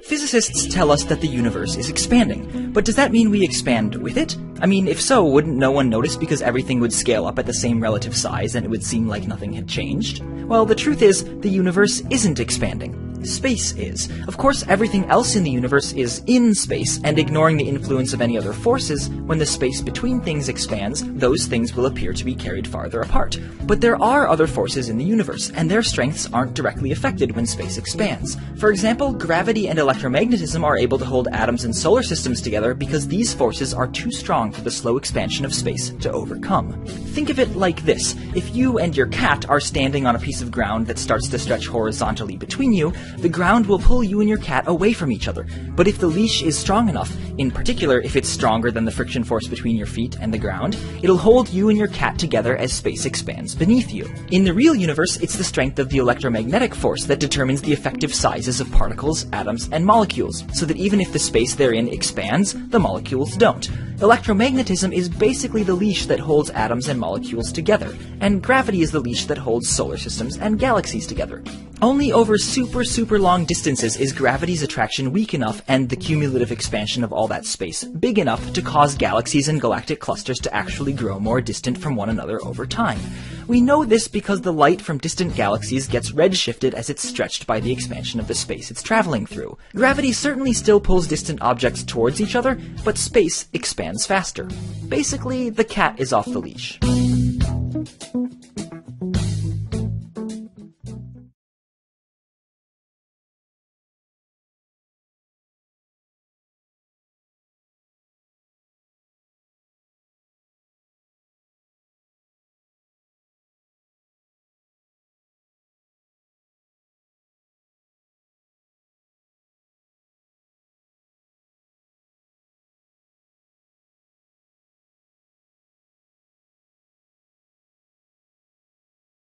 Physicists tell us that the universe is expanding, but does that mean we expand with it? I mean, if so, wouldn't no one notice because everything would scale up at the same relative size and it would seem like nothing had changed? Well, the truth is, the universe isn't expanding. Space is. Of course, everything else in the universe is in space, and ignoring the influence of any other forces, when the space between things expands, those things will appear to be carried farther apart. But there are other forces in the universe, and their strengths aren't directly affected when space expands. For example, gravity and electromagnetism are able to hold atoms and solar systems together because these forces are too strong for the slow expansion of space to overcome. Think of it like this. If you and your cat are standing on a piece of ground that starts to stretch horizontally between you, the ground will pull you and your cat away from each other. But if the leash is strong enough, in particular if it's stronger than the friction force between your feet and the ground, it'll hold you and your cat together as space expands beneath you. In the real universe, it's the strength of the electromagnetic force that determines the effective sizes of particles, atoms, and molecules, so that even if the space they're in expands, the molecules don't. Electromagnetism is basically the leash that holds atoms and molecules together, and gravity is the leash that holds solar systems and galaxies together. Only over super long distances is gravity's attraction weak enough and the cumulative expansion of all that space big enough to cause galaxies and galactic clusters to actually grow more distant from one another over time. We know this because the light from distant galaxies gets redshifted as it's stretched by the expansion of the space it's traveling through. Gravity certainly still pulls distant objects towards each other, but space expands faster. Basically, the cat is off the leash.